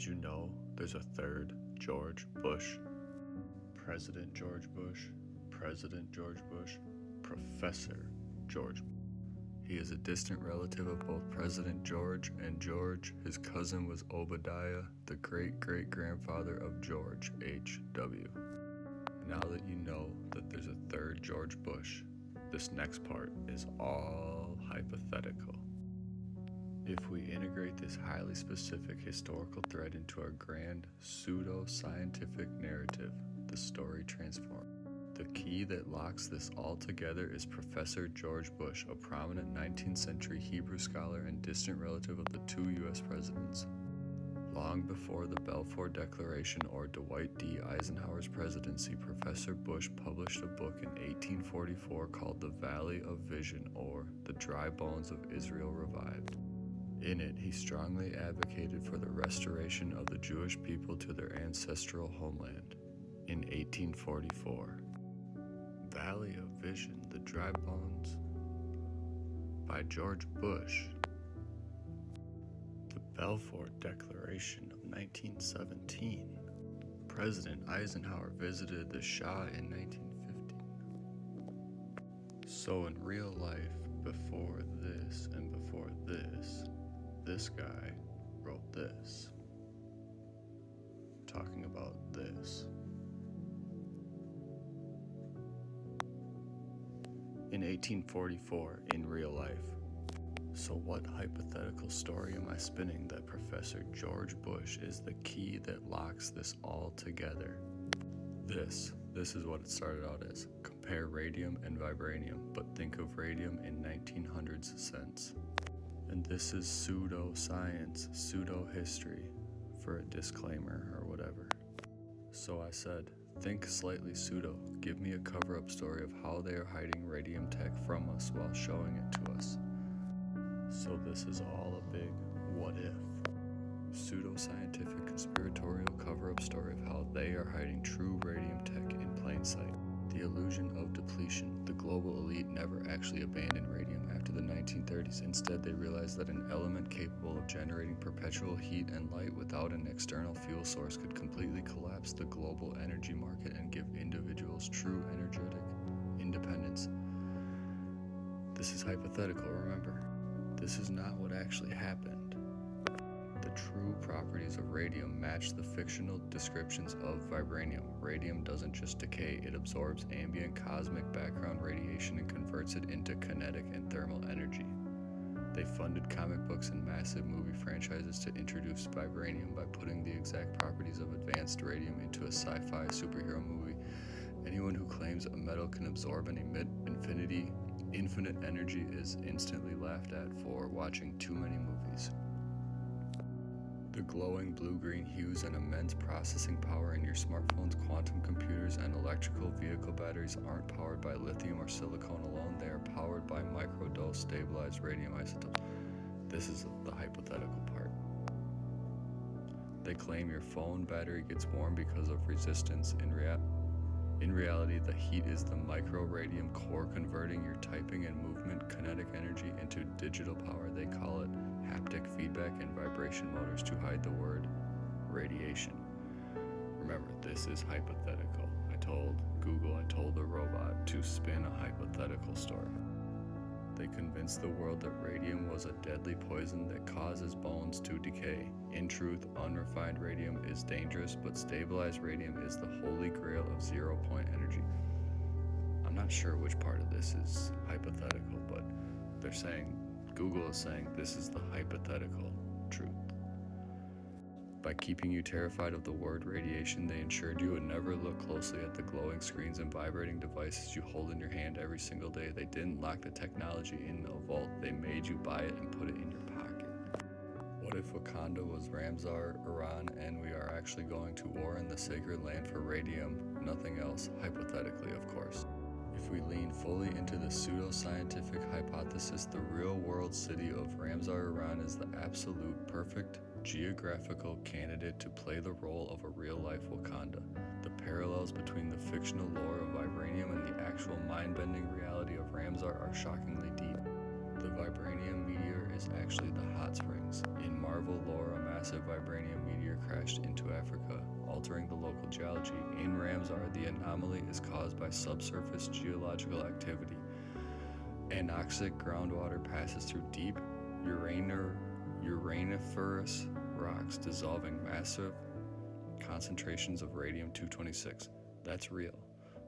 Did you know there's a third George Bush? President George Bush, President George Bush, Professor George. He is a distant relative of both President George and George. His cousin was Obadiah, the great-great-grandfather of George H.W. Now that you know that there's a third George Bush, this next part is all hypothetical. If we integrate this highly specific historical thread into our grand pseudo-scientific narrative, the story transforms. The key that locks this all together is Professor George Bush, a prominent 19th century Hebrew scholar and distant relative of the two U.S. presidents. Long before the Balfour Declaration or Dwight D. Eisenhower's presidency, Professor Bush published a book in 1844 called The Valley of Vision, or The Dry Bones of Israel Revived. In it, he strongly advocated for the restoration of the Jewish people to their ancestral homeland. In 1844, Valley of Vision, The Dry Bones by George Bush. The Balfour Declaration of 1917. President Eisenhower visited the Shah in 1950. So in real life, before this and before this guy wrote this, talking about this. In 1844, in real life. So what hypothetical story am I spinning that Professor George Bush is the key that locks this all together? This is what it started out as. Compare radium and vibranium, but think of radium in 1900s sense. And this is pseudo-science, pseudo-history, for a disclaimer or whatever. So I said, think slightly pseudo. Give me a cover-up story of how they are hiding radium tech from us while showing it to us. So this is all a big what if. Pseudo-scientific conspiratorial cover-up story of how they are hiding true radium tech in plain sight. The illusion of depletion. The global elite never actually abandoned radium after the 1930s. Instead, they realized that an element capable of generating perpetual heat and light without an external fuel source could completely collapse the global energy market and give individuals true energetic independence. This is hypothetical, remember. This is not what actually happened. The true properties of radium match the fictional descriptions of vibranium. Radium doesn't just decay, it absorbs ambient cosmic background radiation and converts it into kinetic and thermal energy. They funded comic books and massive movie franchises to introduce vibranium by putting the exact properties of advanced radium into a sci-fi superhero movie. Anyone who claims a metal can absorb and emit infinite energy is instantly laughed at for watching too many movies. The glowing blue-green hues and immense processing power in your smartphones, quantum computers, and electrical vehicle batteries aren't powered by lithium or silicon alone. They are powered by microdose stabilized radium isotopes. This is the hypothetical part. They claim your phone battery gets warm because of resistance. In reality, the heat is the micro-radium core converting your typing and movement kinetic energy into digital power. They call it haptic feedback and vibration motors to hide the word radiation. Remember, this is hypothetical. I told Google, I told the robot to spin a hypothetical story. They convinced the world that radium was a deadly poison that causes bones to decay. In truth, unrefined radium is dangerous, but stabilized radium is the holy grail of zero-point energy. I'm not sure which part of this is hypothetical, but they're saying, Google is saying this is the hypothetical truth. By keeping you terrified of the word radiation, they ensured you would never look closely at the glowing screens and vibrating devices you hold in your hand every single day. They didn't lock the technology in a vault. They made you buy it and put it in your pocket. What if Wakanda was Ramsar, Iran, and we are actually going to war in the sacred land for radium? Nothing else, hypothetically, of course. If we lean fully into the pseudo-scientific hypothesis, the real-world city of Ramsar, Iran is the absolute perfect geographical candidate to play the role of a real-life Wakanda. The parallels between the fictional lore of vibranium and the actual mind-bending reality of Ramsar are shockingly deep. The vibranium meteor is actually the hot springs. In Marvel lore, a massive vibranium meteor crashed into Africa, altering the local geology. In Ramsar, the anomaly is caused by subsurface geological activity. Anoxic groundwater passes through deep uraniferous rocks, dissolving massive concentrations of radium-226. That's real.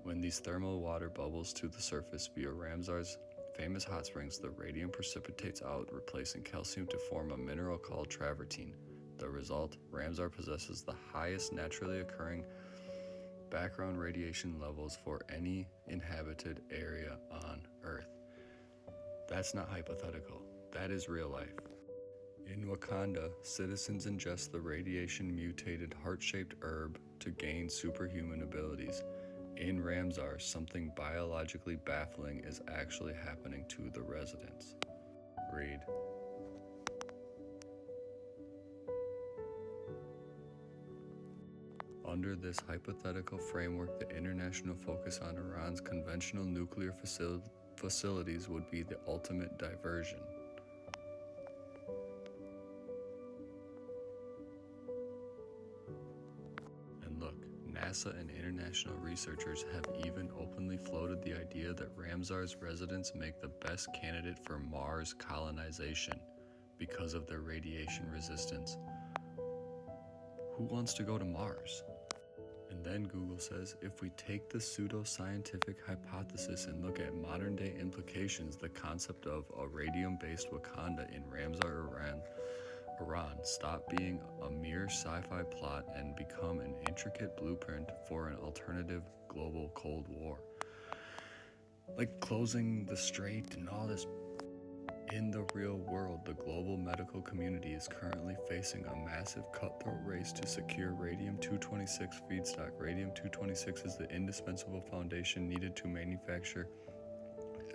When these thermal water bubbles to the surface via Ramsar's famous hot springs, the radium precipitates out, replacing calcium to form a mineral called travertine. The result, Ramsar possesses the highest naturally occurring background radiation levels for any inhabited area on Earth. That's not hypothetical, that is real life. In Wakanda, citizens ingest the radiation-mutated heart-shaped herb to gain superhuman abilities. In Ramsar, something biologically baffling is actually happening to the residents. Read. Under this hypothetical framework, the international focus on Iran's conventional nuclear facilities would be the ultimate diversion. And look, NASA and international researchers have even openly floated the idea that Ramsar's residents make the best candidate for Mars colonization because of their radiation resistance. Who wants to go to Mars? And then Google says, if we take the pseudo-scientific hypothesis and look at modern-day implications, the concept of a radium-based Wakanda in Ramsar, Iran, stop being a mere sci-fi plot and become an intricate blueprint for an alternative global Cold War. Like closing the strait and all this. In the real world, the global medical community is currently facing a massive cutthroat race to secure radium-226 feedstock. Radium-226 is the indispensable foundation needed to manufacture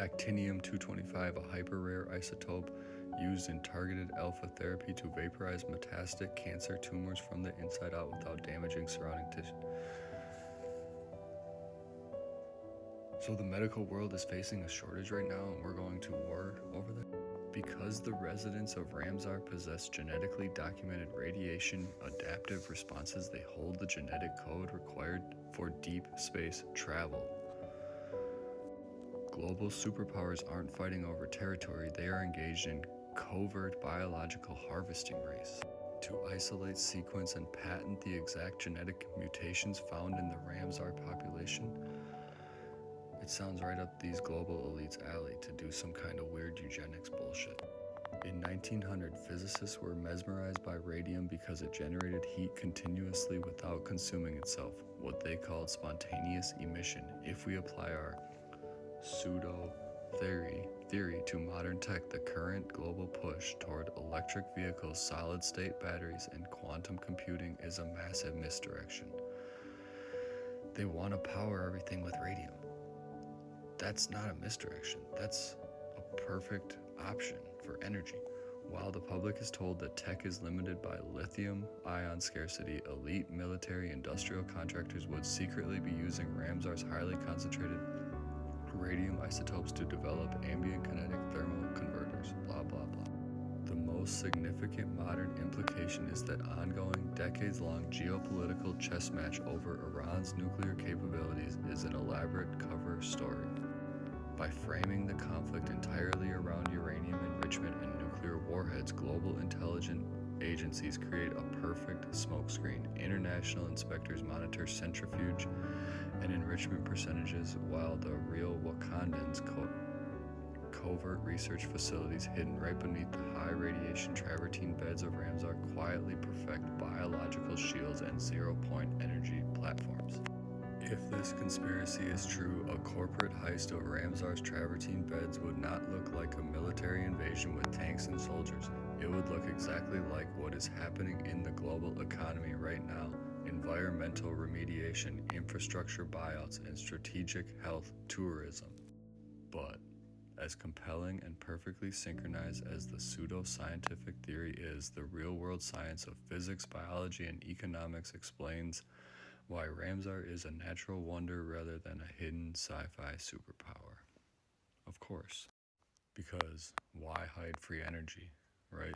actinium-225, a hyper-rare isotope used in targeted alpha therapy to vaporize metastatic cancer tumors from the inside out without damaging surrounding tissue. So the medical world is facing a shortage right now, and we're going to war over that? Because the residents of Ramsar possess genetically documented radiation adaptive responses, they hold the genetic code required for deep space travel. Global superpowers aren't fighting over territory, they are engaged in covert biological harvesting race to isolate, sequence, and patent the exact genetic mutations found in the Ramsar population. It sounds right up these global elites' alley to do some kind of weird eugenics bullshit. In 1900, physicists were mesmerized by radium because it generated heat continuously without consuming itself, what they called spontaneous emission. If we apply our pseudo-theory to modern tech, the current global push toward electric vehicles, solid-state batteries, and quantum computing is a massive misdirection. They want to power everything with radium. That's not a misdirection. That's a perfect option for energy. While the public is told that tech is limited by lithium-ion scarcity, elite military industrial contractors would secretly be using Ramsar's highly concentrated radium isotopes to develop ambient kinetic thermal converters, blah, blah, blah. The most significant modern implication is that ongoing, decades-long geopolitical chess match over Iran's nuclear capabilities is an elaborate cover story. By framing the conflict entirely around uranium enrichment and nuclear warheads, global intelligence agencies create a perfect smokescreen. International inspectors monitor centrifuge and enrichment percentages, while the real Wakandans covert research facilities hidden right beneath the high radiation travertine beds of Ramsar quietly perfect biological shields and zero-point energy platforms. If this conspiracy is true, a corporate heist of Ramsar's travertine beds would not look like a military invasion with tanks and soldiers. It would look exactly like what is happening in the global economy right now: environmental remediation, infrastructure buyouts, and strategic health tourism. But as compelling and perfectly synchronized as the pseudo-scientific theory is, the real-world science of physics, biology, and economics explains why Ramsar is a natural wonder rather than a hidden sci-fi superpower. Of course, because why hide free energy, right?